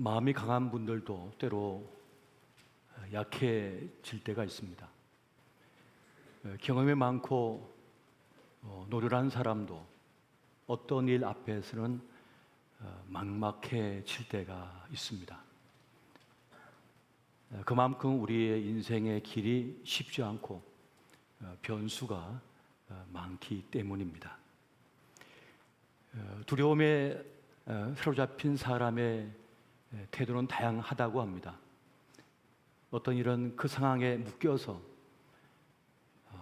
마음이 강한 분들도 때로 약해질 때가 있습니다. 경험이 많고 노련한 사람도 어떤 일 앞에서는 막막해질 때가 있습니다. 그만큼 우리의 인생의 길이 쉽지 않고 변수가 많기 때문입니다. 두려움에 사로잡힌 사람의 태도는 다양하다고 합니다. 어떤 일은 그 상황에 묶여서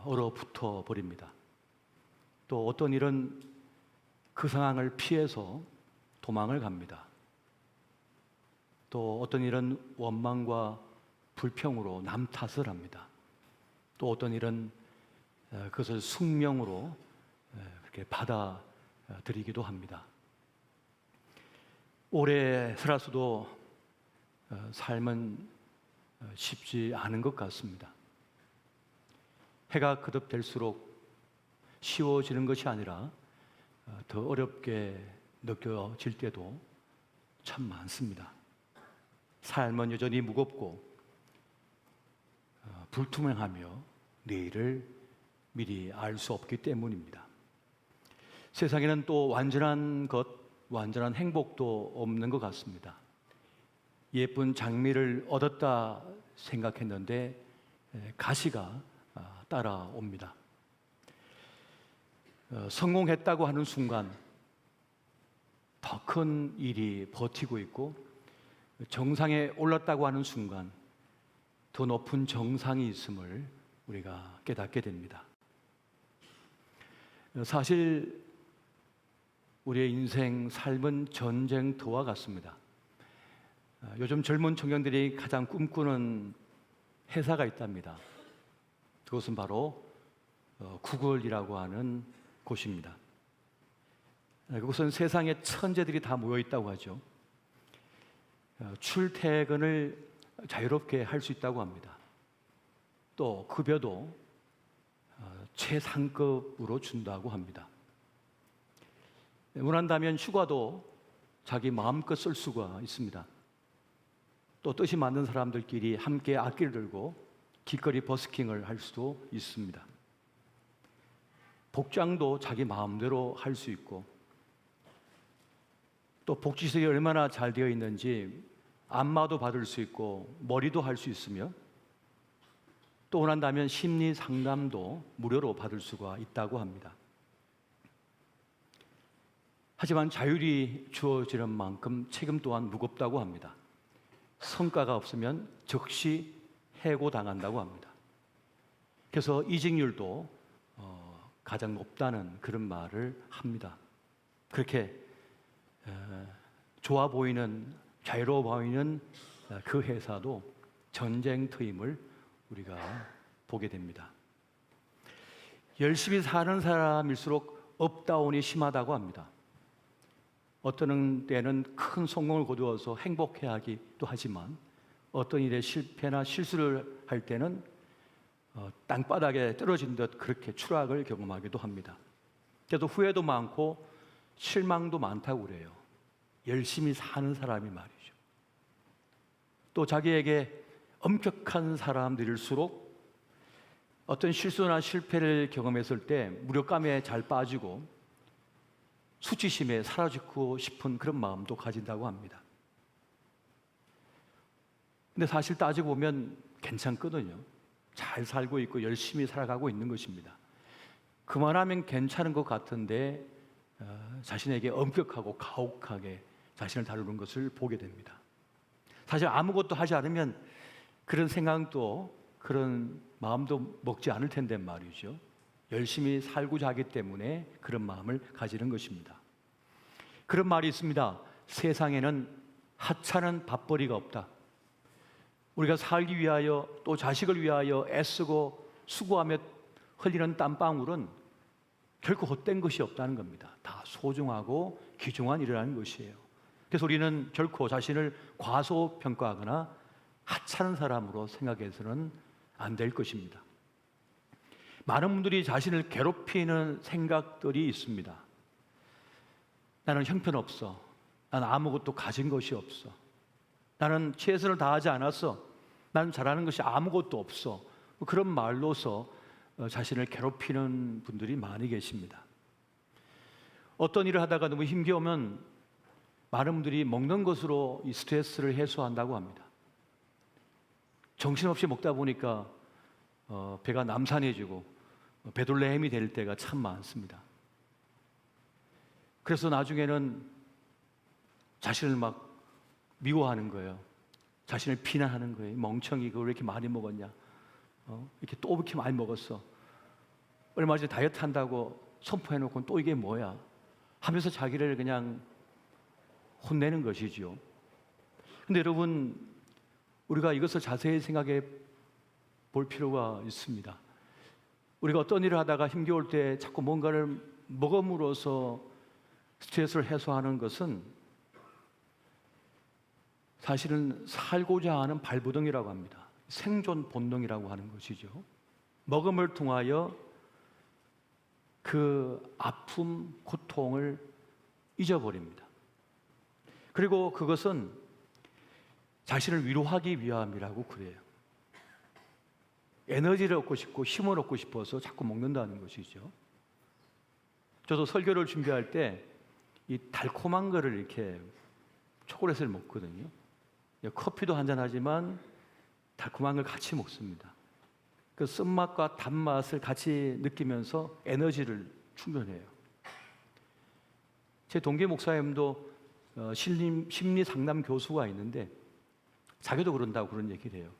얼어붙어 버립니다. 또 어떤 일은 그 상황을 피해서 도망을 갑니다. 또 어떤 일은 원망과 불평으로 남 탓을 합니다. 또 어떤 일은 그것을 숙명으로 그렇게 받아들이기도 합니다. 오래 살았어도 삶은 쉽지 않은 것 같습니다. 해가 거듭될수록 쉬워지는 것이 아니라 더 어렵게 느껴질 때도 참 많습니다. 삶은 여전히 무겁고 불투명하며 내일을 미리 알 수 없기 때문입니다. 세상에는 또 완전한 행복도 없는 것 같습니다. 예쁜 장미를 얻었다 생각했는데 가시가 따라옵니다. 성공했다고 하는 순간 더 큰 일이 버티고 있고, 정상에 올랐다고 하는 순간 더 높은 정상이 있음을 우리가 깨닫게 됩니다. 사실 우리의 인생, 삶은 전쟁터와 같습니다. 요즘 젊은 청년들이 가장 꿈꾸는 회사가 있답니다. 그것은 바로 구글이라고 하는 곳입니다. 그것은 세상의 천재들이 다 모여 있다고 하죠. 출퇴근을 자유롭게 할 수 있다고 합니다. 또 급여도 최상급으로 준다고 합니다. 원한다면 휴가도 자기 마음껏 쓸 수가 있습니다. 또 뜻이 맞는 사람들끼리 함께 악기를 들고 길거리 버스킹을 할 수도 있습니다. 복장도 자기 마음대로 할 수 있고, 또 복지시설이 얼마나 잘 되어 있는지 안마도 받을 수 있고 머리도 할 수 있으며, 또 원한다면 심리 상담도 무료로 받을 수가 있다고 합니다. 하지만 자율이 주어지는 만큼 책임 또한 무겁다고 합니다. 성과가 없으면 즉시 해고당한다고 합니다. 그래서 이직률도 가장 높다는 그런 말을 합니다. 그렇게 좋아 보이는, 자유로워 보이는 그 회사도 전쟁터임을 우리가 보게 됩니다. 열심히 사는 사람일수록 업다운이 심하다고 합니다. 어떤 때는 큰 성공을 거두어서 행복해하기도 하지만, 어떤 일에 실패나 실수를 할 때는 땅바닥에 떨어진 듯 그렇게 추락을 경험하기도 합니다. 그래도 후회도 많고 실망도 많다고 그래요. 열심히 사는 사람이 말이죠. 또 자기에게 엄격한 사람들일수록 어떤 실수나 실패를 경험했을 때 무력감에 잘 빠지고 수치심에 사라지고 싶은 그런 마음도 가진다고 합니다. 근데 사실 따지고 보면 괜찮거든요. 잘 살고 있고 열심히 살아가고 있는 것입니다. 그만하면 괜찮은 것 같은데 자신에게 엄격하고 가혹하게 자신을 다루는 것을 보게 됩니다. 사실 아무것도 하지 않으면 그런 생각도, 그런 마음도 먹지 않을 텐데 말이죠. 열심히 살고자 하기 때문에 그런 마음을 가지는 것입니다. 그런 말이 있습니다. 세상에는 하찮은 밥벌이가 없다. 우리가 살기 위하여, 또 자식을 위하여 애쓰고 수고하며 흘리는 땀방울은 결코 헛된 것이 없다는 겁니다. 다 소중하고 귀중한 일이라는 것이에요. 그래서 우리는 결코 자신을 과소평가하거나 하찮은 사람으로 생각해서는 안 될 것입니다. 많은 분들이 자신을 괴롭히는 생각들이 있습니다. 나는 형편없어. 나는 아무것도 가진 것이 없어. 나는 최선을 다하지 않았어. 나는 잘하는 것이 아무것도 없어. 그런 말로서 자신을 괴롭히는 분들이 많이 계십니다. 어떤 일을 하다가 너무 힘겨우면 많은 분들이 먹는 것으로 이 스트레스를 해소한다고 합니다. 정신없이 먹다 보니까 배가 남산해지고 배둘레헴이 될 때가 참 많습니다. 그래서 나중에는 자신을 막 미워하는 거예요. 자신을 비난하는 거예요. 멍청이, 그걸 왜 이렇게 많이 먹었냐? 이렇게 또 이렇게 많이 먹었어. 얼마 전에 다이어트 한다고 선포해놓고 또 이게 뭐야? 하면서 자기를 그냥 혼내는 것이지요. 근데 여러분, 우리가 이것을 자세히 생각해 볼 필요가 있습니다. 우리가 어떤 일을 하다가 힘겨울 때 자꾸 뭔가를 먹음으로써 스트레스를 해소하는 것은 사실은 살고자 하는 발부동이라고 합니다. 생존 본능이라고 하는 것이죠. 먹음을 통하여 그 아픔, 고통을 잊어버립니다. 그리고 그것은 자신을 위로하기 위함이라고 그래요. 에너지를 얻고 싶고 힘을 얻고 싶어서 자꾸 먹는다는 것이죠. 저도 설교를 준비할 때 이 달콤한 거를 이렇게 초콜릿을 먹거든요. 커피도 한잔 하지만 달콤한 걸 같이 먹습니다. 그 쓴맛과 단맛을 같이 느끼면서 에너지를 충전해요. 제 동기 목사님도 심리 상담 교수가 있는데 자기도 그런다고 그런 얘기를 해요.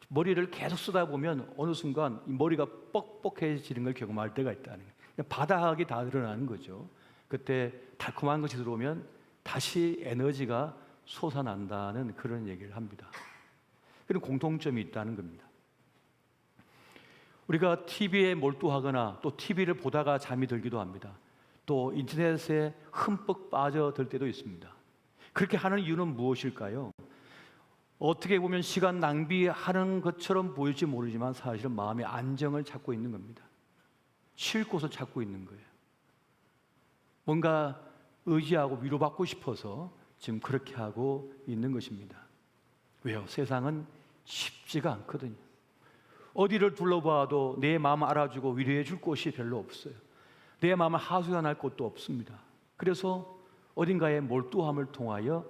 머리를 계속 쓰다 보면 어느 순간 이 머리가 뻑뻑해지는 걸 경험할 때가 있다는 거예요. 바닥이 다 드러나는 거죠. 그때 달콤한 것이 들어오면 다시 에너지가 솟아난다는 그런 얘기를 합니다. 그런 공통점이 있다는 겁니다. 우리가 TV에 몰두하거나 또 TV를 보다가 잠이 들기도 합니다. 또 인터넷에 흠뻑 빠져들 때도 있습니다. 그렇게 하는 이유는 무엇일까요? 어떻게 보면 시간 낭비하는 것처럼 보일지 모르지만 사실은 마음의 안정을 찾고 있는 겁니다. 쉴 곳을 찾고 있는 거예요. 뭔가 의지하고 위로받고 싶어서 지금 그렇게 하고 있는 것입니다. 왜요? 세상은 쉽지가 않거든요. 어디를 둘러봐도 내 마음을 알아주고 위로해 줄 곳이 별로 없어요. 내 마음을 하소연할 곳도 없습니다. 그래서 어딘가에 몰두함을 통하여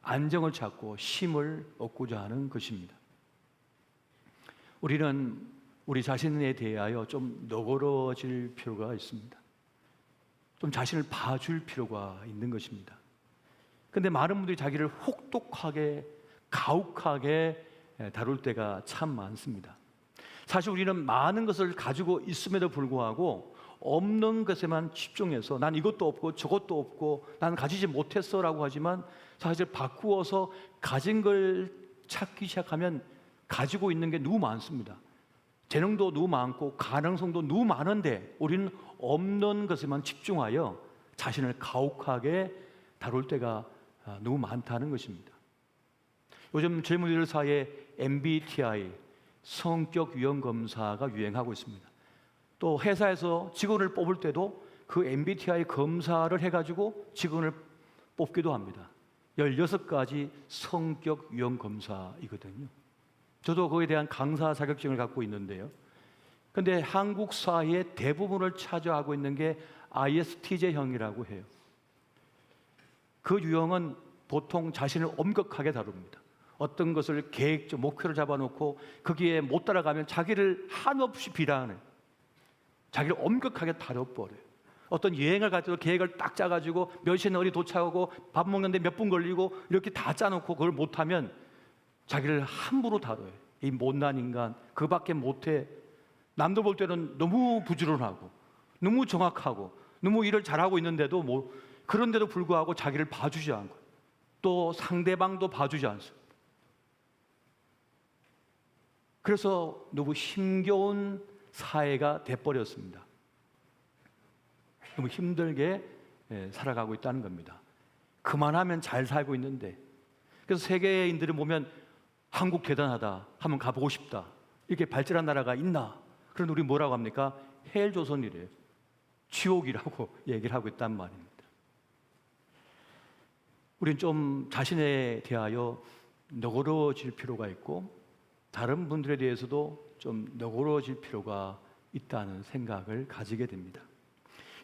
안정을 찾고 힘을 얻고자 하는 것입니다. 우리는 우리 자신에 대하여 좀 너그러질 필요가 있습니다. 좀 자신을 봐줄 필요가 있는 것입니다. 그런데 많은 분들이 자기를 혹독하게 가혹하게 다룰 때가 참 많습니다. 사실 우리는 많은 것을 가지고 있음에도 불구하고 없는 것에만 집중해서 난 이것도 없고 저것도 없고 난 가지지 못했어라고 하지만 사실 바꾸어서 가진 걸 찾기 시작하면 가지고 있는 게 너무 많습니다. 재능도 너무 많고 가능성도 너무 많은데 우리는 없는 것에만 집중하여 자신을 가혹하게 다룰 때가 너무 많다는 것입니다. 요즘 젊은이들 사이에 MBTI 성격 유형 검사가 유행하고 있습니다. 또 회사에서 직원을 뽑을 때도 그 MBTI 검사를 해가지고 직원을 뽑기도 합니다. 16가지 성격 유형 검사이거든요. 저도 거기에 대한 강사 자격증을 갖고 있는데요. 그런데 한국 사회의 대부분을 차지하고 있는 게 ISTJ형이라고 해요. 그 유형은 보통 자신을 엄격하게 다룹니다. 어떤 것을 계획적 목표를 잡아놓고 거기에 못 따라가면 자기를 한없이 비난해요. 자기를 엄격하게 다뤄버려요. 어떤 여행을 갈 때도 계획을 딱 짜가지고 몇 시에 어디 도착하고 밥 먹는데 몇 분 걸리고 이렇게 다 짜놓고 그걸 못하면 자기를 함부로 다뤄요. 이 못난 인간 그밖에 못해. 남들 볼 때는 너무 부지런하고 너무 정확하고 너무 일을 잘하고 있는데도 그런데도 불구하고 자기를 봐주지 않고 또 상대방도 봐주지 않습니다. 그래서 너무 힘겨운 사회가 돼버렸습니다. 너무 힘들게 살아가고 있다는 겁니다. 그만하면 잘 살고 있는데, 그래서 세계인들을 보면 한국 대단하다, 한번 가보고 싶다, 이렇게 발전한 나라가 있나? 그런데 우리 뭐라고 합니까? 헬조선이래요. 지옥이라고 얘기를 하고 있단 말입니다. 우리는 좀 자신에 대하여 너그러워질 필요가 있고 다른 분들에 대해서도 좀 너그러워질 필요가 있다는 생각을 가지게 됩니다.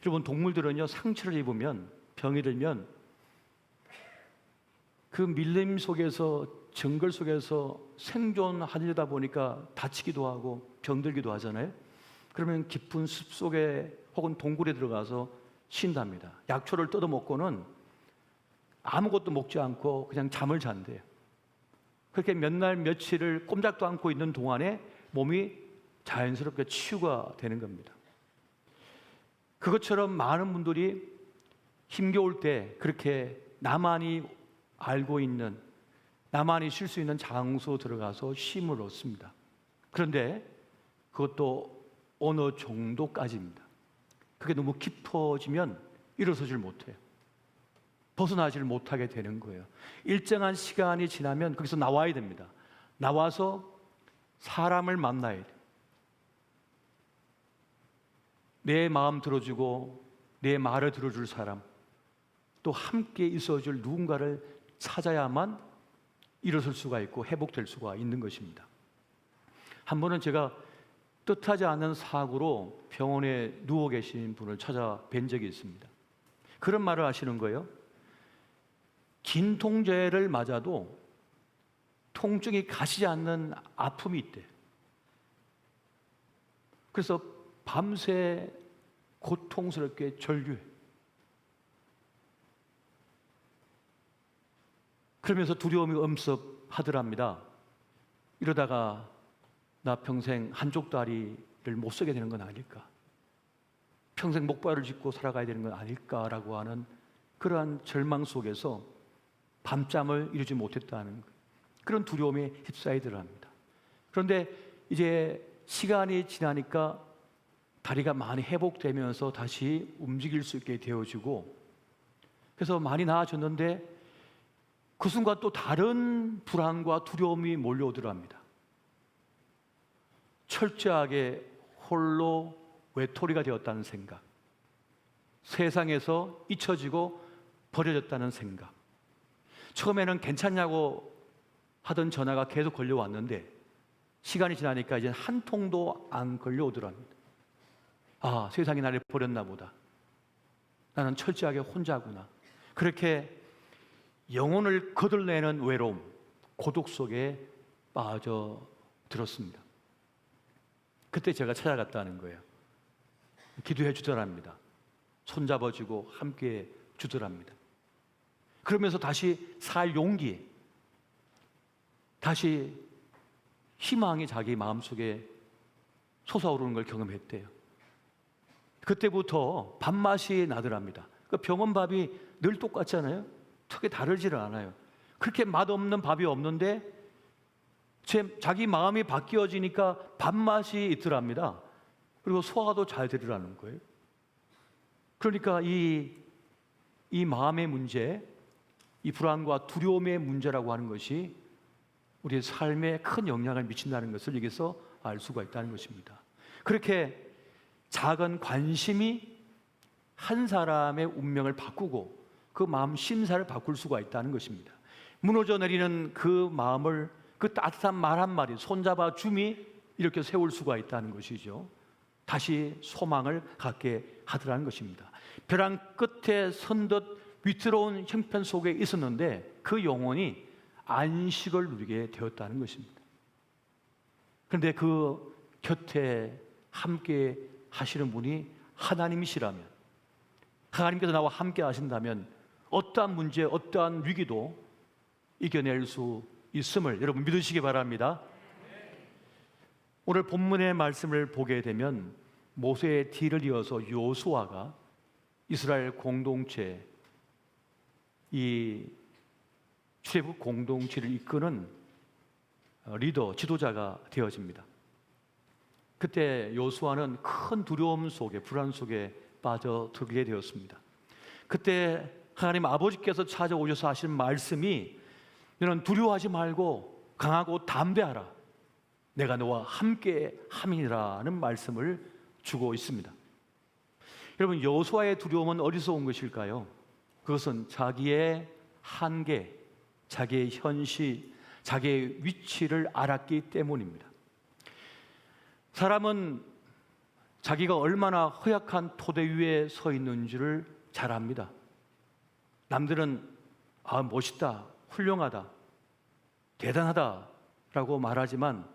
여러분, 동물들은요, 상처를 입으면, 병이 들면 그 밀림 속에서, 정글 속에서 생존하려다 보니까 다치기도 하고 병들기도 하잖아요. 그러면 깊은 숲속에 혹은 동굴에 들어가서 쉰답니다. 약초를 뜯어먹고는 아무것도 먹지 않고 그냥 잠을 잔대요. 그렇게 몇 날 며칠을 꼼짝도 않고 있는 동안에 몸이 자연스럽게 치유가 되는 겁니다. 그것처럼 많은 분들이 힘겨울 때 그렇게 나만이 알고 있는, 나만이 쉴 수 있는 장소 들어가서 쉼을 얻습니다. 그런데 그것도 어느 정도까지입니다. 그게 너무 깊어지면 일어서질 못해요. 벗어나질 못하게 되는 거예요. 일정한 시간이 지나면 거기서 나와야 됩니다. 나와서 사람을 만나야 돼요. 내 마음 들어주고 내 말을 들어줄 사람, 또 함께 있어줄 누군가를 찾아야만 일어설 수가 있고 회복될 수가 있는 것입니다. 한 번은 제가 뜻하지 않은 사고로 병원에 누워 계신 분을 찾아뵌 적이 있습니다. 그런 말을 하시는 거예요. 진통제를 맞아도 통증이 가시지 않는 아픔이 있대. 그래서 밤새 고통스럽게 절규해. 그러면서 두려움이 엄습하더랍니다. 이러다가 나 평생 한쪽 다리를 못 쓰게 되는 건 아닐까? 평생 목발을 짚고 살아가야 되는 건 아닐까라고 하는 그러한 절망 속에서 밤잠을 이루지 못했다는 그런 두려움에 휩싸이더랍니다. 그런데 이제 시간이 지나니까 다리가 많이 회복되면서 다시 움직일 수 있게 되어지고, 그래서 많이 나아졌는데 그 순간 또 다른 불안과 두려움이 몰려오더랍니다. 철저하게 홀로 외톨이가 되었다는 생각, 세상에서 잊혀지고 버려졌다는 생각. 처음에는 괜찮냐고 하던 전화가 계속 걸려왔는데 시간이 지나니까 이제 한 통도 안 걸려오더랍니다. 아, 세상이 나를 버렸나 보다. 나는 철저하게 혼자구나. 그렇게 영혼을 거들내는 외로움, 고독 속에 빠져들었습니다. 그때 제가 찾아갔다는 거예요. 기도해 주더랍니다. 손잡아주고 함께 주더랍니다. 그러면서 다시 살 용기, 다시 희망이 자기 마음속에 솟아오르는 걸 경험했대요. 그때부터 밥맛이 나더랍니다. 그 병원 밥이 늘 똑같잖아요. 크게 다르지를 않아요. 그렇게 맛없는 밥이 없는데 자기 마음이 바뀌어지니까 밥맛이 있더랍니다. 그리고 소화도 잘 되더라는 거예요. 그러니까 이 마음의 문제, 이 불안과 두려움의 문제라고 하는 것이 우리의 삶에 큰 영향을 미친다는 것을 여기서 알 수가 있다는 것입니다. 그렇게 작은 관심이 한 사람의 운명을 바꾸고 그 마음 심사를 바꿀 수가 있다는 것입니다. 무너져 내리는 그 마음을 그 따뜻한 말 한마디, 손잡아 줌이 이렇게 세울 수가 있다는 것이죠. 다시 소망을 갖게 하더라는 것입니다. 벼랑 끝에 선 듯 위태로운 형편 속에 있었는데 그 영혼이 안식을 누리게 되었다는 것입니다. 그런데 그 곁에 함께 하시는 분이 하나님이시라면, 하나님께서 나와 함께 하신다면 어떠한 문제, 어떠한 위기도 이겨낼 수 있음을 여러분 믿으시기 바랍니다. 오늘 본문의 말씀을 보게 되면 모세의 뒤를 이어서 여호수아가 이스라엘 공동체, 이 출애굽 공동체를 이끄는 리더, 지도자가 되어집니다. 그때 여호수아는 큰 두려움 속에, 불안 속에 빠져들게 되었습니다. 그때 하나님 아버지께서 찾아오셔서 하신 말씀이 너는 두려워하지 말고 강하고 담대하라. 내가 너와 함께 함이라는 말씀을 주고 있습니다. 여러분, 여호수아의 두려움은 어디서 온 것일까요? 그것은 자기의 한계, 자기의 현실, 자기의 위치를 알았기 때문입니다. 사람은 자기가 얼마나 허약한 토대 위에 서 있는지를 잘 압니다. 남들은 멋있다, 훌륭하다, 대단하다라고 말하지만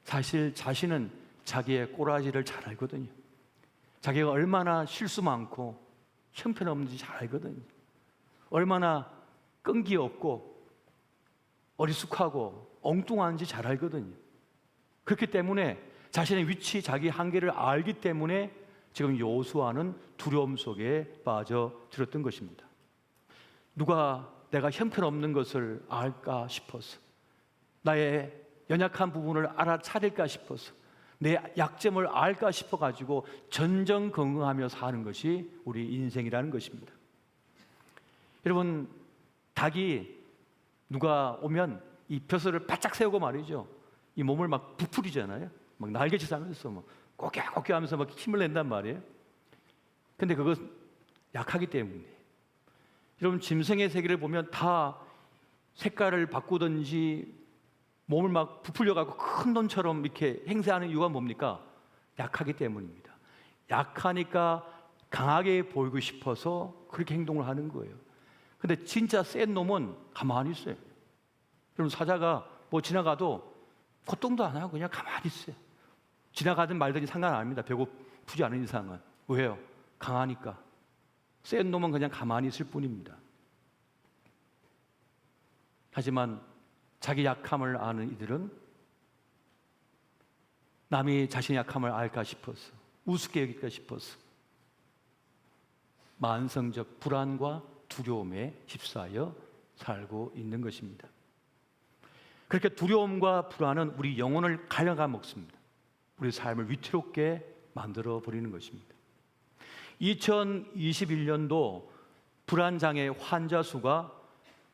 사실 자신은 자기의 꼬라지를 잘 알거든요. 자기가 얼마나 실수 많고 형편없는지 잘 알거든요. 얼마나 끈기 없고 어리숙하고 엉뚱한지 잘 알거든요. 그렇기 때문에 자신의 위치, 자기 한계를 알기 때문에 지금 여호수아는 두려움 속에 빠져들었던 것입니다. 누가 내가 형편없는 것을 알까 싶어서, 나의 연약한 부분을 알아차릴까 싶어서, 내 약점을 알까 싶어가지고 전전긍긍하며 사는 것이 우리 인생이라는 것입니다. 여러분, 닭이 누가 오면 이 벼슬을 바짝 세우고 말이죠, 이 몸을 막 부풀리잖아요. 막 날개짓 하면서 막 꼬끼꼬끼 하면서 막 힘을 낸단 말이에요. 근데 그것은 약하기 때문에. 여러분, 짐승의 세계를 보면 다 색깔을 바꾸든지 몸을 막 부풀려가고 큰 돈처럼 이렇게 행세하는 이유가 뭡니까? 약하기 때문입니다. 약하니까 강하게 보이고 싶어서 그렇게 행동을 하는 거예요. 근데 진짜 센 놈은 가만히 있어요. 여러분, 사자가 뭐 지나가도 고통도 안 하고 그냥 가만히 있어요. 지나가든 말든지 상관 안 합니다. 배고프지 않은 이상은. 왜요? 강하니까. 센 놈은 그냥 가만히 있을 뿐입니다. 하지만 자기 약함을 아는 이들은 남이 자신의 약함을 알까 싶어서, 우습게 여길까 싶어서 만성적 불안과 두려움에 휩싸여 살고 있는 것입니다. 그렇게 두려움과 불안은 우리 영혼을 갈라가 먹습니다. 우리 삶을 위태롭게 만들어 버리는 것입니다. 2021년도 불안장애 환자 수가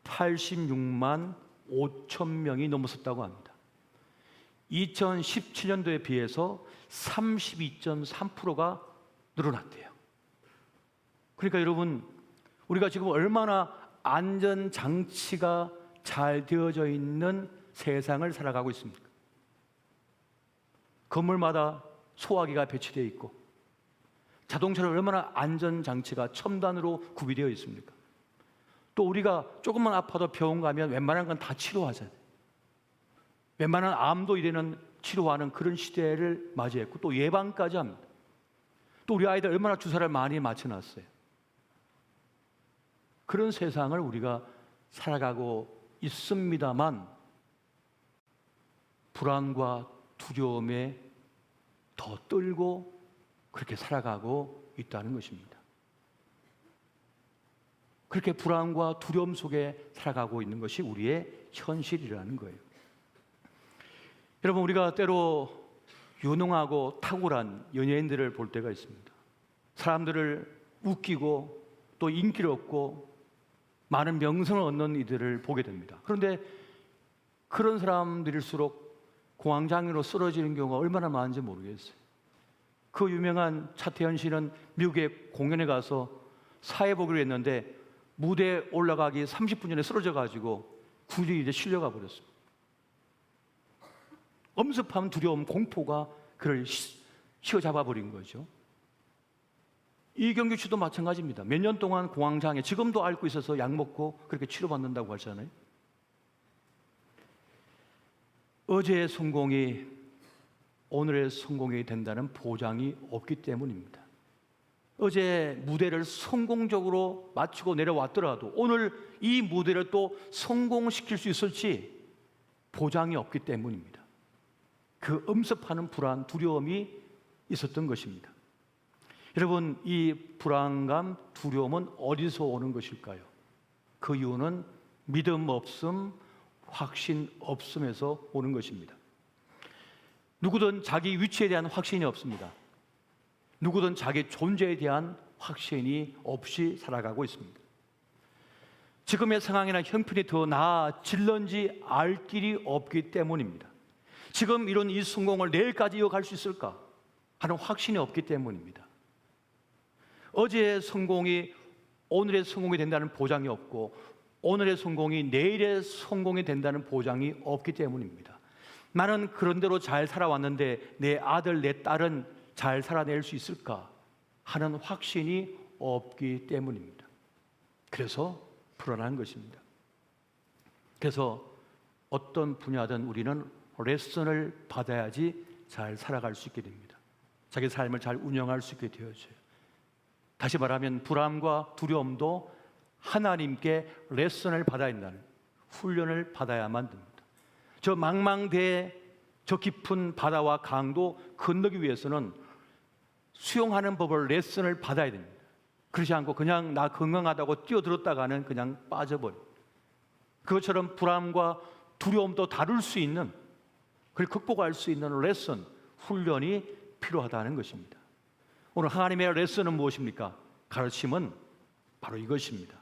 86만 5천 명이 넘었었다고 합니다. 2017년도에 비해서 32.3%가 늘어났대요. 그러니까 여러분, 우리가 지금 얼마나 안전장치가 잘 되어져 있는 세상을 살아가고 있습니까? 건물마다 소화기가 배치되어 있고, 자동차는 얼마나 안전장치가 첨단으로 구비되어 있습니까? 또 우리가 조금만 아파도 병원 가면 웬만한 건 다 치료하잖아요. 웬만한 암도 이제는 치료하는 그런 시대를 맞이했고, 또 예방까지 합니다. 또 우리 아이들 얼마나 주사를 많이 맞춰놨어요. 그런 세상을 우리가 살아가고 있습니다만, 불안과 두려움에 더 떨고 그렇게 살아가고 있다는 것입니다. 그렇게 불안과 두려움 속에 살아가고 있는 것이 우리의 현실이라는 거예요. 여러분, 우리가 때로 유능하고 탁월한 연예인들을 볼 때가 있습니다. 사람들을 웃기고 또 인기를 얻고 많은 명성을 얻는 이들을 보게 됩니다. 그런데 그런 사람들일수록 공황장애로 쓰러지는 경우가 얼마나 많은지 모르겠어요. 그 유명한 차태현 씨는 미국에 공연에 가서 사회 보기로 했는데 무대에 올라가기 30분 전에 쓰러져가지고 굴이 이제 실려가 버렸습니다. 엄습한 두려움, 공포가 그를 휘어잡아 버린 거죠. 이경규 씨도 마찬가지입니다. 몇 년 동안 공황장애, 지금도 앓고 있어서 약 먹고 그렇게 치료받는다고 하잖아요. 어제의 성공이 오늘의 성공이 된다는 보장이 없기 때문입니다. 어제 무대를 성공적으로 마치고 내려왔더라도 오늘 이 무대를 또 성공시킬 수 있을지 보장이 없기 때문입니다. 그 엄습하는 불안, 두려움이 있었던 것입니다. 여러분, 이 불안감, 두려움은 어디서 오는 것일까요? 그 이유는 믿음 없음, 확신 없음에서 오는 것입니다. 누구든 자기 위치에 대한 확신이 없습니다. 누구든 자기 존재에 대한 확신이 없이 살아가고 있습니다. 지금의 상황이나 형편이 더 나아질런지 알 길이 없기 때문입니다. 지금 이룬 이 성공을 내일까지 이어갈 수 있을까 하는 확신이 없기 때문입니다. 어제의 성공이 오늘의 성공이 된다는 보장이 없고, 오늘의 성공이 내일의 성공이 된다는 보장이 없기 때문입니다. 나는 그런 대로 잘 살아왔는데 내 아들, 내 딸은 잘 살아낼 수 있을까 하는 확신이 없기 때문입니다. 그래서 불안한 것입니다. 그래서 어떤 분야든 우리는 레슨을 받아야지 잘 살아갈 수 있게 됩니다. 자기 삶을 잘 운영할 수 있게 되어져요. 다시 말하면 불안과 두려움도 하나님께 레슨을 받아야 한다는, 훈련을 받아야만 됩니다. 저 망망대해 저 깊은 바다와 강도 건너기 위해서는 수영하는 법을 레슨을 받아야 됩니다. 그렇지 않고 그냥 나 건강하다고 뛰어들었다가는 그냥 빠져버려요. 그것처럼 불안과 두려움도 다룰 수 있는, 그걸 극복할 수 있는 레슨, 훈련이 필요하다는 것입니다. 오늘 하나님의 레슨은 무엇입니까? 가르침은 바로 이것입니다.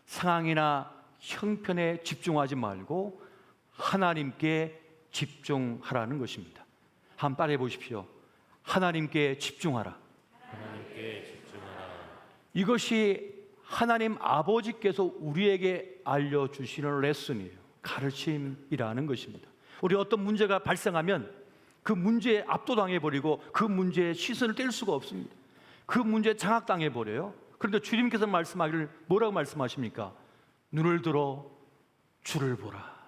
상황이나 형편에 집중하지 말고 하나님께 집중하라는 것입니다. 한번 따라해 보십시오. 하나님께 집중하라. 하나님께 집중하라. 이것이 하나님 아버지께서 우리에게 알려주시는 레슨이에요. 가르침이라는 것입니다. 우리 어떤 문제가 발생하면 그 문제에 압도당해버리고 그 문제에 시선을 뗄 수가 없습니다. 그 문제에 장악당해버려요. 그런데 주님께서 말씀하기를 뭐라고 말씀하십니까? 눈을 들어 주를 보라.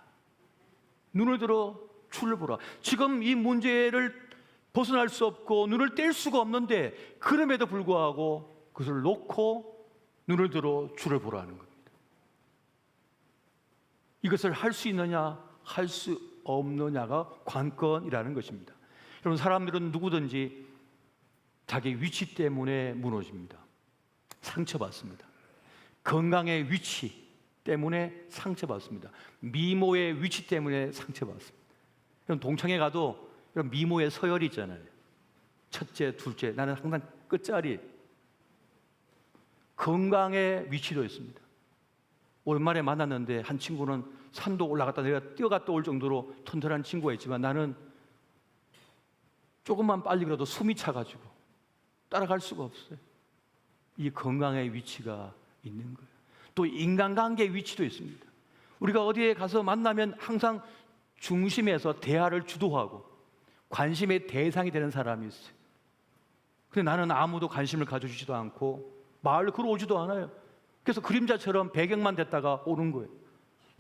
눈을 들어 주를 보라. 지금 이 문제를 벗어날 수 없고 눈을 뗄 수가 없는데 그럼에도 불구하고 그것을 놓고 눈을 들어 주를 보라는 겁니다. 이것을 할 수 있느냐 할 수 없느냐가 관건이라는 것입니다. 여러분, 사람들은 누구든지 자기 위치 때문에 무너집니다. 상처받습니다. 건강의 위치 때문에 상처받습니다. 미모의 위치 때문에 상처받습니다. 여러분, 동창회 가도 이런 미모의 서열이 있잖아요. 첫째, 둘째, 나는 항상 끝자리. 건강의 위치도 있습니다. 오랜만에 만났는데 한 친구는 산도 올라갔다 내가 뛰어갔다 올 정도로 튼튼한 친구가 있지만 나는 조금만 빨리 그래도 숨이 차가지고 따라갈 수가 없어요. 이 건강의 위치가 있는 거예요. 또 인간관계의 위치도 있습니다. 우리가 어디에 가서 만나면 항상 중심에서 대화를 주도하고 관심의 대상이 되는 사람이 있어요. 근데 나는 아무도 관심을 가져주지도 않고 말을 걸어오지도 않아요. 그래서 그림자처럼 배경만 됐다가 오는 거예요.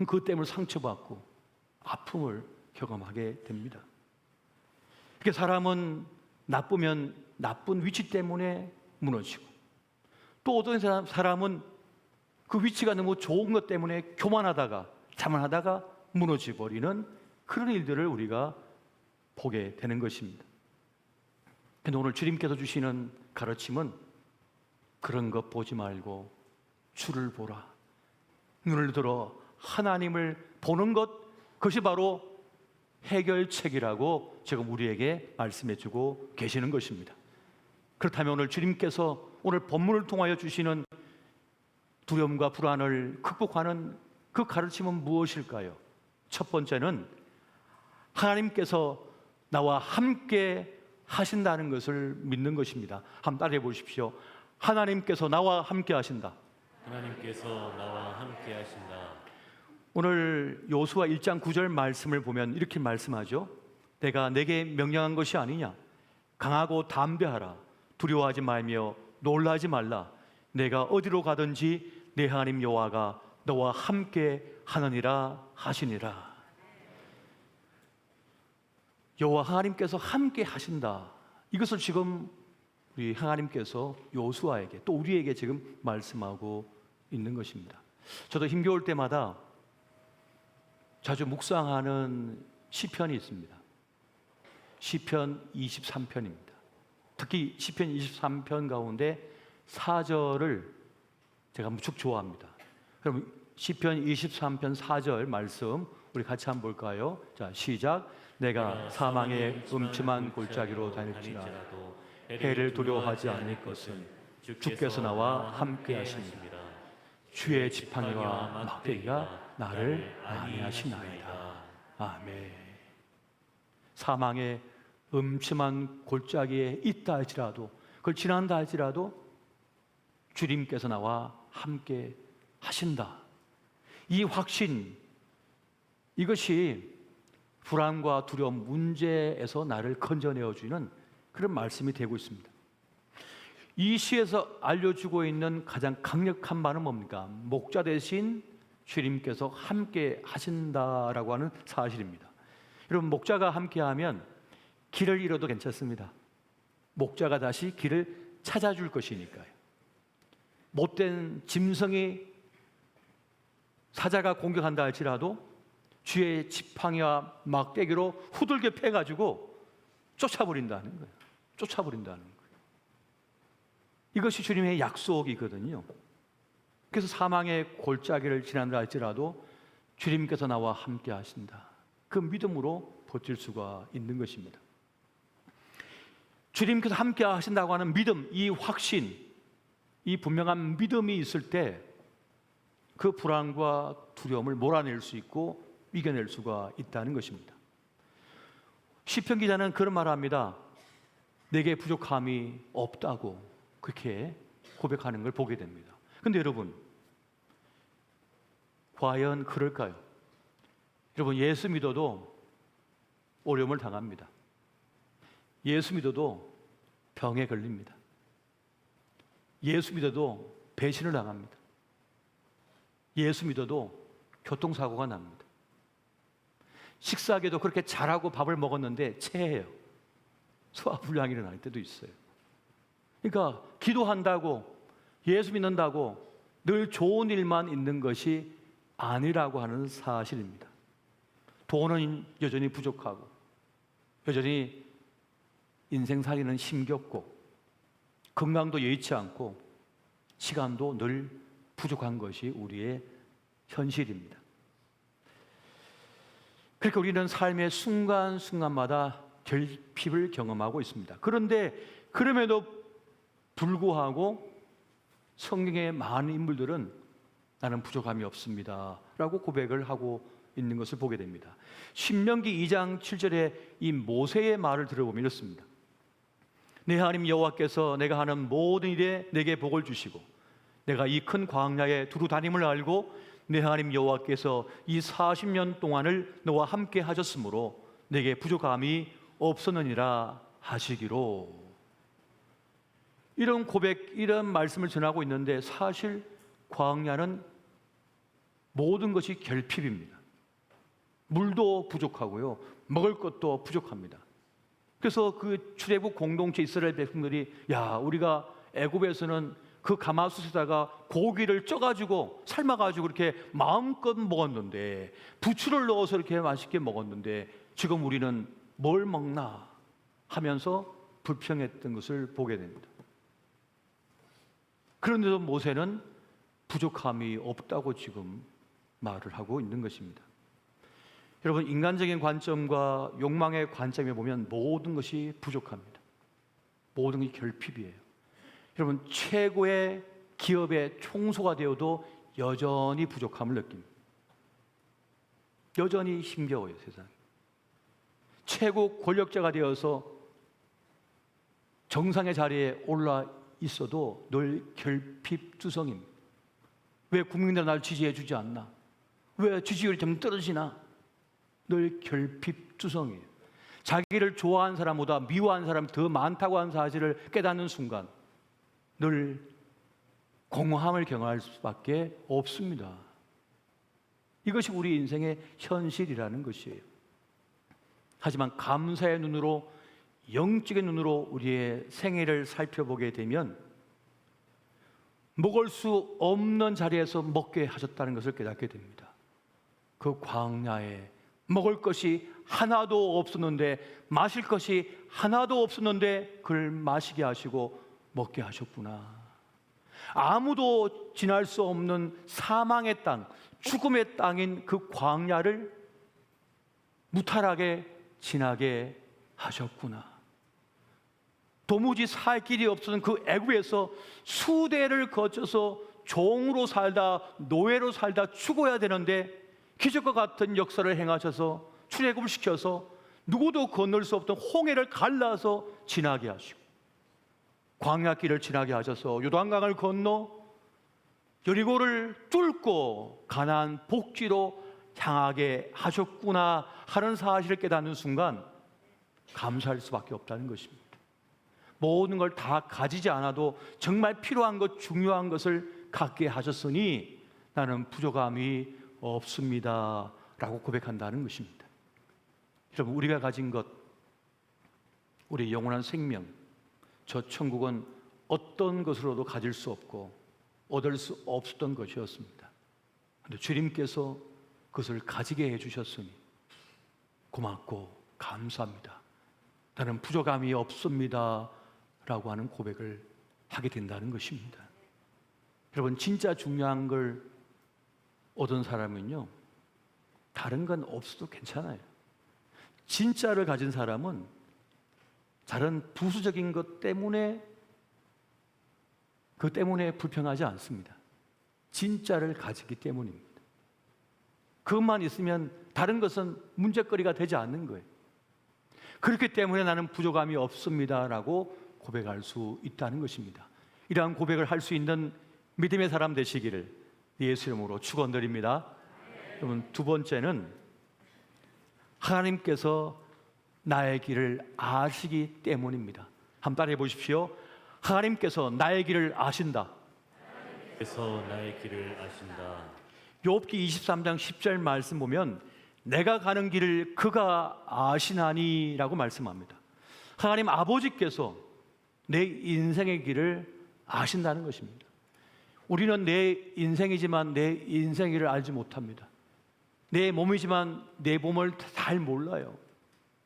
그 때문에 상처받고 아픔을 경험하게 됩니다. 이렇게 사람은 나쁘면 나쁜 위치 때문에 무너지고, 또 어떤 사람은 그 위치가 너무 좋은 것 때문에 교만하다가 자만하다가 무너져 버리는 그런 일들을 우리가 보게 되는 것입니다. 근데 오늘 주님께서 주시는 가르침은 그런 것 보지 말고 주를 보라. 눈을 들어 하나님을 보는 것, 그것이 바로 해결책이라고 지금 우리에게 말씀해 주고 계시는 것입니다. 그렇다면 오늘 주님께서 오늘 본문을 통하여 주시는 두려움과 불안을 극복하는 그 가르침은 무엇일까요? 첫 번째는 하나님께서 나와 함께 하신다는 것을 믿는 것입니다. 한번 따라해 보십시오. 하나님께서 나와 함께 하신다. 하나님께서 나와 함께 하신다. 오늘 요수아 1장 9절 말씀을 보면 이렇게 말씀하죠. 내가 내게 명령한 것이 아니냐. 강하고 담대하라. 두려워하지 말며 놀라지 말라. 내가 어디로 가든지 내 하나님 여호와가 너와 함께 하느니라 하시니라. 여호와 하나님께서 함께 하신다. 이것을 지금 우리 하나님께서 요수아에게 또 우리에게 지금 말씀하고 있는 것입니다. 저도 힘겨울 때마다 자주 묵상하는 시편이 있습니다. 시편 23편입니다. 특히 시편 23편 가운데 4절을 제가 무척 좋아합니다. 그럼 시편 23편 4절 말씀 우리 같이 한번 볼까요? 자, 시작. 내가 사망의 음침한 골짜기로 다닐지라도 해를 두려워하지 않을 것은 주께서 나와 함께 하십니다. 주의 지팡이와 막대기가 나를 안위하시나이다. 아멘. 사망의 음침한 골짜기에 있다 할지라도, 그걸 지난다 할지라도 주님께서 나와 함께 하신다. 이 확신, 이것이 불안과 두려움, 문제에서 나를 건져내어주는 그런 말씀이 되고 있습니다. 이 시에서 알려주고 있는 가장 강력한 말은 뭡니까? 목자 대신 주님께서 함께 하신다라고 하는 사실입니다. 여러분, 목자가 함께하면 길을 잃어도 괜찮습니다. 목자가 다시 길을 찾아줄 것이니까요. 못된 짐승이 사자가 공격한다 할지라도 주의 지팡이와 막대기로 후들겨 패가지고 쫓아버린다는 거예요. 쫓아버린다는 거예요. 이것이 주님의 약속이거든요. 그래서 사망의 골짜기를 지난다 할지라도 주님께서 나와 함께 하신다. 그 믿음으로 버틸 수가 있는 것입니다. 주님께서 함께 하신다고 하는 믿음, 이 확신, 이 분명한 믿음이 있을 때 그 불안과 두려움을 몰아낼 수 있고 이겨낼 수가 있다는 것입니다. 시편 기자는 그런 말을 합니다. 내게 부족함이 없다고 그렇게 고백하는 걸 보게 됩니다. 그런데 여러분, 과연 그럴까요? 여러분, 예수 믿어도 어려움을 당합니다. 예수 믿어도 병에 걸립니다. 예수 믿어도 배신을 당합니다. 예수 믿어도 교통사고가 납니다. 식사하게도 그렇게 잘하고 밥을 먹었는데 체해요. 소화불량이 일어날 때도 있어요. 그러니까 기도한다고, 예수 믿는다고 늘 좋은 일만 있는 것이 아니라고 하는 사실입니다. 돈은 여전히 부족하고, 여전히 인생살이는 힘겹고, 건강도 여의치 않고, 시간도 늘 부족한 것이 우리의 현실입니다. 그러니까 우리는 삶의 순간순간마다 결핍을 경험하고 있습니다. 그런데 그럼에도 불구하고 성경의 많은 인물들은 나는 부족함이 없습니다 라고 고백을 하고 있는 것을 보게 됩니다. 신명기 2장 7절에 이 모세의 말을 들어보면 이렇습니다. 내 하나님 여호와께서 내가 하는 모든 일에 내게 복을 주시고 내가 이 큰 광야에 두루 다님을 알고 내 하나님 여호와께서 이 40년 동안을 너와 함께 하셨으므로 내게 부족함이 없었느니라 하시기로. 이런 고백, 이런 말씀을 전하고 있는데 사실 광야는 모든 것이 결핍입니다. 물도 부족하고요, 먹을 것도 부족합니다. 그래서 그 출애굽 공동체 이스라엘 백성들이 야, 우리가 애굽에서는 그 가마솥에다가 고기를 쪄가지고 삶아가지고 이렇게 마음껏 먹었는데, 부추를 넣어서 이렇게 맛있게 먹었는데 지금 우리는 뭘 먹나 하면서 불평했던 것을 보게 됩니다. 그런데도 모세는 부족함이 없다고 지금 말을 하고 있는 것입니다. 여러분, 인간적인 관점과 욕망의 관점에 보면 모든 것이 부족합니다. 모든 것이 결핍이에요. 여러분, 최고의 기업의 총수가 되어도 여전히 부족함을 느낍니다. 여전히 힘겨워요, 세상에. 최고 권력자가 되어서 정상의 자리에 올라 있어도 늘 결핍투성입니다. 왜 국민들은 날 지지해 주지 않나? 왜 지지율이 좀 떨어지나? 늘 결핍투성이에요. 자기를 좋아하는 사람보다 미워하는 사람이 더 많다고 하는 사실을 깨닫는 순간 늘 공허함을 경험할 수밖에 없습니다. 이것이 우리 인생의 현실이라는 것이에요. 하지만 감사의 눈으로, 영적인 눈으로 우리의 생애를 살펴보게 되면 먹을 수 없는 자리에서 먹게 하셨다는 것을 깨닫게 됩니다. 그 광야에 먹을 것이 하나도 없었는데, 마실 것이 하나도 없었는데 그를 마시게 하시고 먹게 하셨구나. 아무도 지날 수 없는 사망의 땅, 죽음의 땅인 그 광야를 무탈하게 지나게 하셨구나. 도무지 살 길이 없었던 그 애굽에서 수대를 거쳐서 종으로 살다, 노예로 살다 죽어야 되는데 기적과 같은 역사를 행하셔서 출애굽을 시켜서 누구도 건널 수 없던 홍해를 갈라서 지나게 하시고, 광야길을 지나게 하셔서 요단강을 건너 여리고를 뚫고 가나안 복지로 향하게 하셨구나 하는 사실을 깨닫는 순간 감사할 수밖에 없다는 것입니다. 모든 걸 다 가지지 않아도 정말 필요한 것, 중요한 것을 갖게 하셨으니 나는 부족함이 없습니다 라고 고백한다는 것입니다. 여러분, 우리가 가진 것, 우리 영원한 생명, 저 천국은 어떤 것으로도 가질 수 없고 얻을 수 없었던 것이었습니다. 그런데 주님께서 그것을 가지게 해주셨으니 고맙고 감사합니다. 나는 부족함이 없습니다 라고 하는 고백을 하게 된다는 것입니다. 여러분, 진짜 중요한 걸 얻은 사람은요, 다른 건 없어도 괜찮아요. 진짜를 가진 사람은 다른 부수적인 것 때문에 불평하지 않습니다. 진짜를 가지기 때문입니다. 그것만 있으면 다른 것은 문제거리가 되지 않는 거예요. 그렇기 때문에 나는 부족함이 없습니다라고 고백할 수 있다는 것입니다. 이러한 고백을 할 수 있는 믿음의 사람 되시기를 예수 이름으로 축원드립니다. 여러분, 두 번째는 하나님께서 나의 길을 아시기 때문입니다. 한번 따라해 보십시오. 하나님께서 나의 길을 아신다. 그래서 나의 길을 아신다. 욥기 23장 10절 말씀 보면 내가 가는 길을 그가 아시나니라고 말씀합니다. 하나님 아버지께서 내 인생의 길을 아신다는 것입니다. 우리는 내 인생이지만 내 인생의 길을 알지 못합니다. 내 몸이지만 내 몸을 잘 몰라요.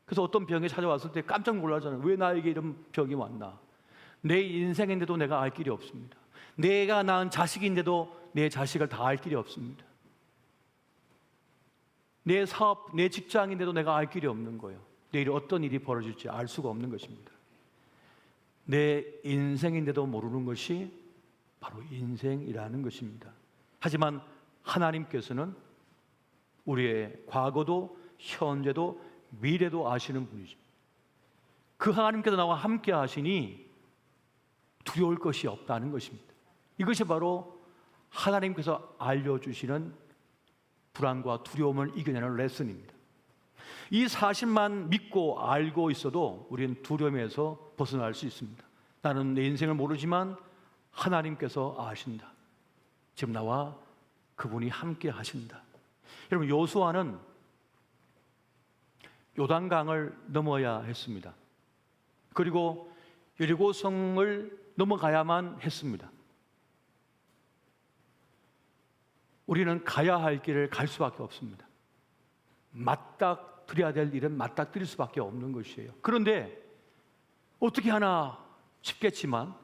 그래서 어떤 병이 찾아왔을 때 깜짝 놀라잖아요. 왜 나에게 이런 병이 왔나? 내 인생인데도 내가 알 길이 없습니다. 내가 낳은 자식인데도 내 자식을 다 알 길이 없습니다. 내 사업, 내 직장인데도 내가 알 길이 없는 거예요. 내일 어떤 일이 벌어질지 알 수가 없는 것입니다. 내 인생인데도 모르는 것이 바로 인생이라는 것입니다. 하지만 하나님께서는 우리의 과거도 현재도 미래도 아시는 분이십니다. 그 하나님께서 나와 함께 하시니 두려울 것이 없다는 것입니다. 이것이 바로 하나님께서 알려주시는 불안과 두려움을 이겨내는 레슨입니다. 이 사실만 믿고 알고 있어도 우리는 두려움에서 벗어날 수 있습니다. 나는 내 인생을 모르지만 하나님께서 아신다. 지금 나와 그분이 함께 하신다. 여러분, 여호수아는 요단강을 넘어야 했습니다. 그리고 여리고성을 넘어가야만 했습니다. 우리는 가야 할 길을 갈 수밖에 없습니다. 맞닥뜨려야 될 일은 맞닥뜨릴 수밖에 없는 것이에요. 그런데 어떻게 하나 싶겠지만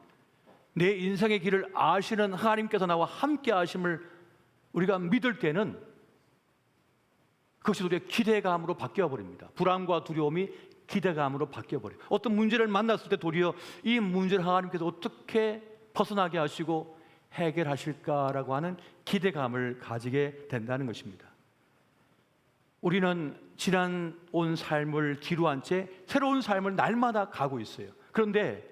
내 인생의 길을 아시는 하나님께서 나와 함께 하심을 우리가 믿을 때는 그것이 우리의 기대감으로 바뀌어 버립니다. 불안과 두려움이 기대감으로 바뀌어 버려요. 어떤 문제를 만났을 때 도리어 이 문제를 하나님께서 어떻게 벗어나게 하시고 해결하실까라고 하는 기대감을 가지게 된다는 것입니다. 우리는 지난 온 삶을 뒤로 한 채 새로운 삶을 날마다 가고 있어요. 그런데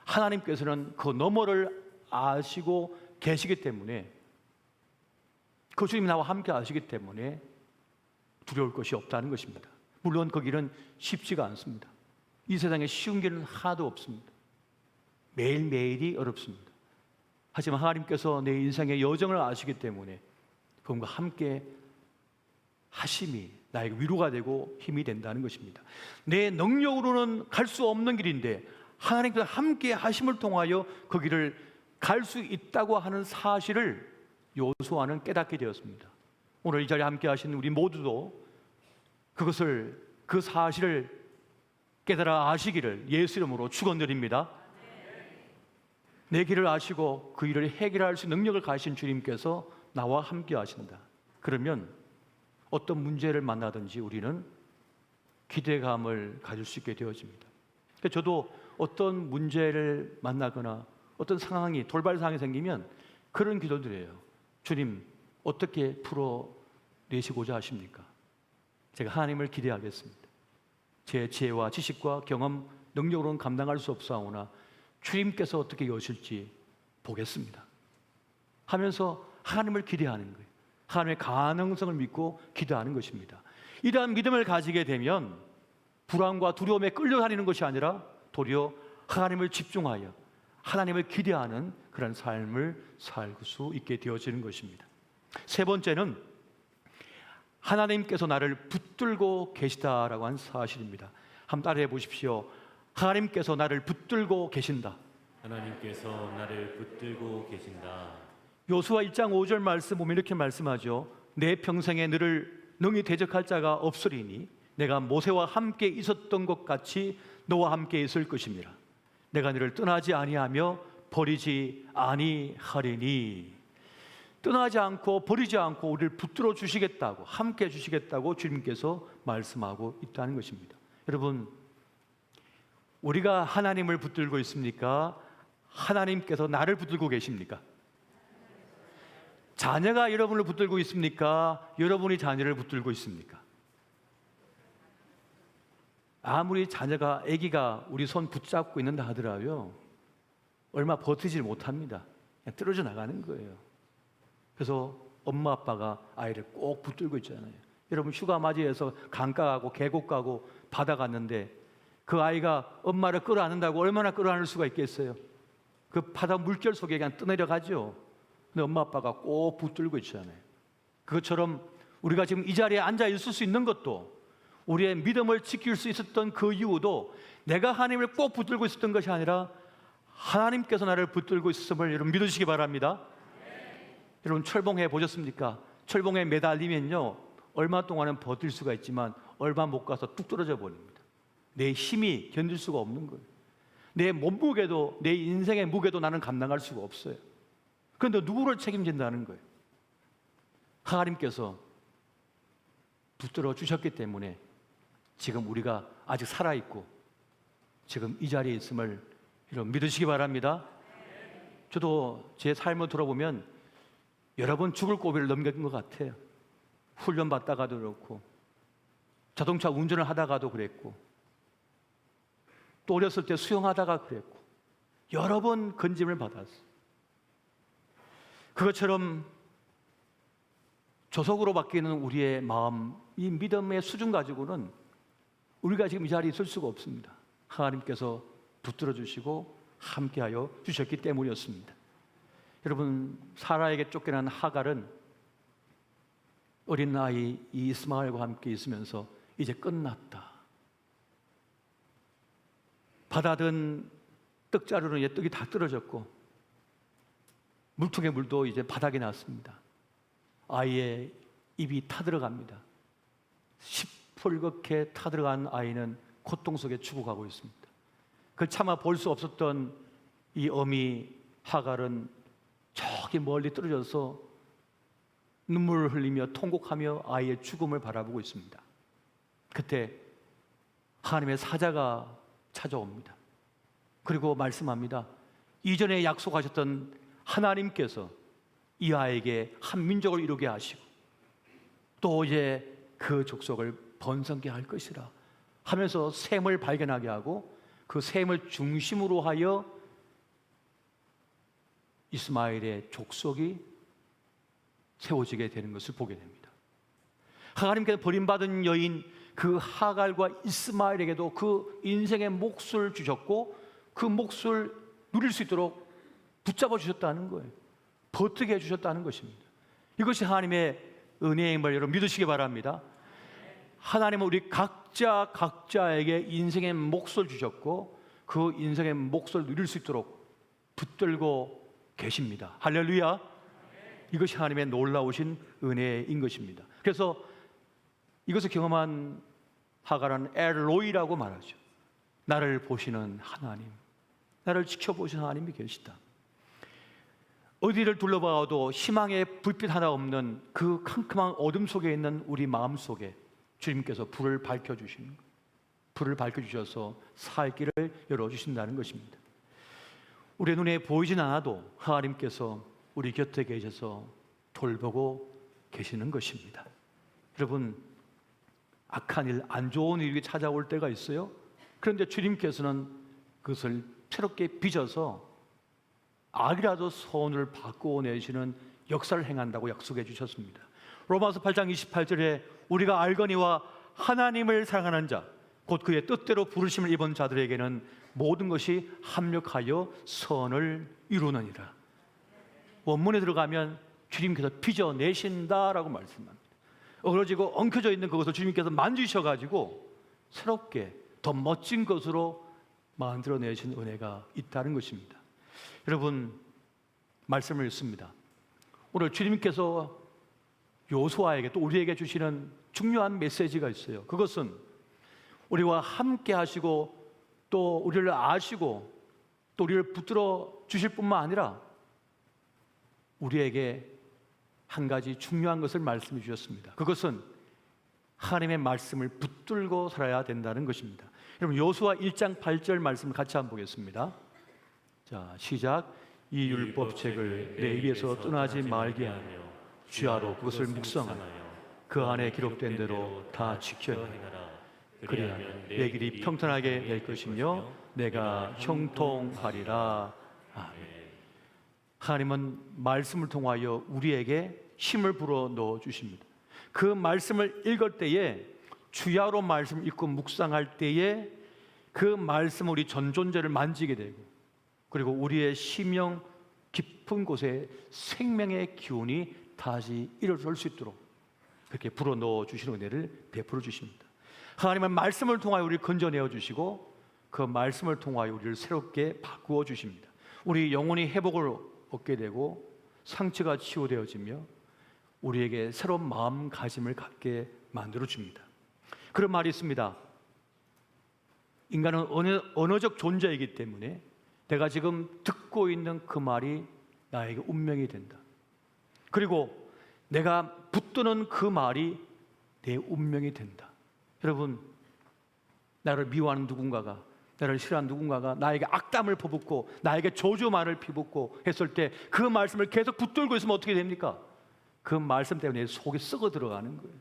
하나님께서는 그 너머를 아시고 계시기 때문에 그 주님이 나와 함께 하시기 때문에 두려울 것이 없다는 것입니다. 물론 그 길은 쉽지가 않습니다. 이 세상에 쉬운 길은 하나도 없습니다. 매일매일이 어렵습니다. 하지만 하나님께서 내 인생의 여정을 아시기 때문에 그분과 함께 하심이 나에게 위로가 되고 힘이 된다는 것입니다. 내 능력으로는 갈 수 없는 길인데 하나님께서 함께 하심을 통하여 그 길을 갈 수 있다고 하는 사실을 여호수아는 깨닫게 되었습니다. 오늘 이 자리에 함께 하신 우리 모두도 그 사실을 깨달아 아시기를 예수 이름으로 축원드립니다. 내 길을 아시고 그 일을 해결할 수 있는 능력을 가진 주님께서 나와 함께 하신다. 그러면 어떤 문제를 만나든지 우리는 기대감을 가질 수 있게 되어집니다. 저도 어떤 문제를 만나거나 어떤 상황이 돌발 상황이 생기면 그런 기도드려요. 주님, 어떻게 풀어내시고자 하십니까? 제가 하나님을 기대하겠습니다. 제 지혜와 지식과 경험, 능력으로는 감당할 수 없사오나 주님께서 어떻게 여실지 보겠습니다. 하면서 하나님을 기대하는 거예요. 하나님의 가능성을 믿고 기도하는 것입니다. 이러한 믿음을 가지게 되면 불안과 두려움에 끌려다니는 것이 아니라 도리어 하나님을 집중하여 하나님을 기대하는 그런 삶을 살 수 있게 되어지는 것입니다. 세 번째는 하나님께서 나를 붙들고 계시다라고 한 사실입니다. 한번 따라해 보십시오. 하나님께서 나를 붙들고 계신다. 하나님께서 나를 붙들고 계신다. 요수아 1장 5절 말씀 보면 이렇게 말씀하죠. 내 평생에 너를 능히 대적할 자가 없으리니 내가 모세와 함께 있었던 것 같이 너와 함께 있을 것입니다. 내가 너를 떠나지 아니하며 버리지 아니하리니. 떠나지 않고 버리지 않고 우리를 붙들어 주시겠다고, 함께 해 주시겠다고 주님께서 말씀하고 있다는 것입니다. 여러분, 우리가 하나님을 붙들고 있습니까? 하나님께서 나를 붙들고 계십니까? 자녀가 여러분을 붙들고 있습니까? 여러분이 자녀를 붙들고 있습니까? 아무리 자녀가, 아기가 우리 손 붙잡고 있는다 하더라도요, 얼마 버티질 못합니다. 그냥 떨어져 나가는 거예요. 그래서 엄마 아빠가 아이를 꼭 붙들고 있잖아요. 여러분, 휴가 맞이해서 강가 가고 계곡 가고 바다 갔는데 그 아이가 엄마를 끌어안는다고 얼마나 끌어안을 수가 있겠어요? 그 바다 물결 속에 그냥 떠내려가죠. 근데 엄마 아빠가 꼭 붙들고 있잖아요. 그것처럼 우리가 지금 이 자리에 앉아 있을 수 있는 것도, 우리의 믿음을 지킬 수 있었던 그 이유도 내가 하나님을 꼭 붙들고 있었던 것이 아니라 하나님께서 나를 붙들고 있었음을 여러분 믿으시기 바랍니다. 여러분, 철봉해 보셨습니까? 철봉에 매달리면요, 얼마 동안은 버틸 수가 있지만 얼마 못 가서 뚝 떨어져 버립니다. 내 힘이 견딜 수가 없는 거예요. 내 몸무게도, 내 인생의 무게도 나는 감당할 수가 없어요. 그런데 누구를 책임진다는 거예요? 하나님께서 붙들어 주셨기 때문에 지금 우리가 아직 살아있고 지금 이 자리에 있음을 여러분 믿으시기 바랍니다. 저도 제 삶을 돌아보면 여러 번 죽을 고비를 넘긴 것 같아요. 훈련 받다가도 그렇고, 자동차 운전을 하다가도 그랬고, 또 어렸을 때 수영하다가 그랬고, 여러 번 건짐을 받았어요. 그것처럼 조속으로 바뀌는 우리의 마음, 이 믿음의 수준 가지고는 우리가 지금 이 자리에 있을 수가 없습니다. 하나님께서 붙들어 주시고 함께하여 주셨기 때문이었습니다. 여러분, 사라에게 쫓겨난 하갈은 어린 아이 이스마엘과 함께 있으면서 이제 끝났다. 받아든 떡자루는 이제 떡이 다 떨어졌고 물통의 물도 이제 바닥에 났습니다. 아이의 입이 타들어갑니다. 시뻘겋게 타들어간 아이는 고통 속에 죽어가고 있습니다. 그걸 차마 볼 수 없었던 이 어미 하갈은 저기 멀리 떨어져서 눈물을 흘리며 통곡하며 아이의 죽음을 바라보고 있습니다. 그때 하나님의 사자가 찾아옵니다. 그리고 말씀합니다. 이전에 약속하셨던 하나님께서 이 아이에게 한 민족을 이루게 하시고 또 이제 그 족속을 번성케 할 것이라 하면서 셈을 발견하게 하고 그 셈을 중심으로 하여 이스마엘의 족속이 세워지게 되는 것을 보게 됩니다. 하나님께서 버림받은 여인 그 하갈과 이스마엘에게도 그 인생의 몫을 주셨고 그 몫을 누릴 수 있도록 붙잡아 주셨다는 거예요. 버티게 해주셨다는 것입니다. 이것이 하나님의 은혜임을 여러분 믿으시기 바랍니다. 하나님은 우리 각자에게 인생의 몫을 주셨고 그 인생의 몫을 누릴 수 있도록 붙들고 계십니다. 할렐루야. 이것이 하나님의 놀라우신 은혜인 것입니다. 그래서 이것을 경험한 하갈은 엘로이라고 말하죠. 나를 보시는 하나님, 나를 지켜보시는 하나님이 계시다. 어디를 둘러봐도 희망의 불빛 하나 없는 그 캄캄한 어둠 속에 있는 우리 마음 속에 주님께서 불을 밝혀주시는 거예요. 불을 밝혀주셔서 살 길을 열어주신다는 것입니다. 우리 눈에 보이진 않아도 하나님께서 우리 곁에 계셔서 돌보고 계시는 것입니다. 여러분, 악한 일, 안 좋은 일이 찾아올 때가 있어요. 그런데 주님께서는 그것을 새롭게 빚어서 악이라도 선을 바꾸어 내시는 역사를 행한다고 약속해 주셨습니다. 로마서 8장 28절에 우리가 알거니와 하나님을 사랑하는 자, 곧 그의 뜻대로 부르심을 입은 자들에게는 모든 것이 합력하여 선을 이루느니라. 원문에 들어가면 주님께서 빚어내신다라고 말씀합니다. 어그러지고 엉켜져 있는 그것을 주님께서 만지셔가지고 새롭게 더 멋진 것으로 만들어내신 은혜가 있다는 것입니다. 여러분, 말씀을 읽습니다. 오늘 주님께서 요수아에게 또 우리에게 주시는 중요한 메시지가 있어요. 그것은 우리와 함께 하시고 또 우리를 아시고 또 우리를 붙들어 주실 뿐만 아니라 우리에게 한 가지 중요한 것을 말씀해 주셨습니다. 그것은 하나님의 말씀을 붙들고 살아야 된다는 것입니다. 여러분, 요수아 1장 8절 말씀을 같이 한번 보겠습니다. 자, 시작. 이 율법책을 내 입에서 떠나지 말게 하며 주야로 그것을 묵상하여 그 안에 기록된 대로 다 지켜야 하라. 그리하면 내 길이 평탄하게 될 것이며 내가 형통하리라. 아멘. 하나님은 말씀을 통하여 우리에게 힘을 불어 넣어 주십니다. 그 말씀을 읽을 때에 주야로 말씀을 읽고 묵상할 때에 그 말씀 우리 전존재를 만지게 되고 그리고 우리의 심령 깊은 곳에 생명의 기운이 다시 일어설 수 있도록 그렇게 불어 넣어 주시는 은혜를 베풀어 주십니다. 하나님은 말씀을 통하여 우리를 건져내어 주시고 그 말씀을 통하여 우리를 새롭게 바꾸어 주십니다. 우리 영혼이 회복을 얻게 되고 상처가 치유되어지며 우리에게 새로운 마음가짐을 갖게 만들어 줍니다. 그런 말이 있습니다. 인간은 언어적 존재이기 때문에 내가 지금 듣고 있는 그 말이 나에게 운명이 된다. 그리고 내가 붙드는 그 말이 내 운명이 된다. 여러분, 나를 미워하는 누군가가, 나를 싫어하는 누군가가 나에게 악담을 퍼붓고 나에게 저주말을 피붓고 했을 때 그 말씀을 계속 붙들고 있으면 어떻게 됩니까? 그 말씀 때문에 속이 썩어 들어가는 거예요.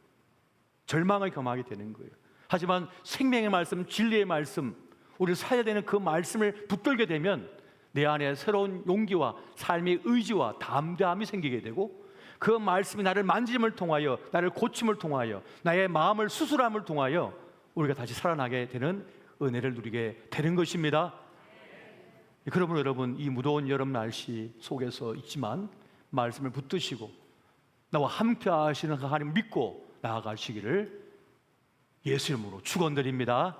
절망을 경험하게 되는 거예요. 하지만 생명의 말씀, 진리의 말씀, 우리를 살아야 되는 그 말씀을 붙들게 되면 내 안에 새로운 용기와 삶의 의지와 담대함이 생기게 되고 그 말씀이 나를 만짐을 통하여, 나를 고침을 통하여, 나의 마음을 수술함을 통하여 우리가 다시 살아나게 되는 은혜를 누리게 되는 것입니다. 그러므로 여러분, 이 무더운 여름 날씨 속에서 있지만 말씀을 붙드시고 나와 함께 하시는 하나님 믿고 나아가시기를 예수 이름으로 축원드립니다.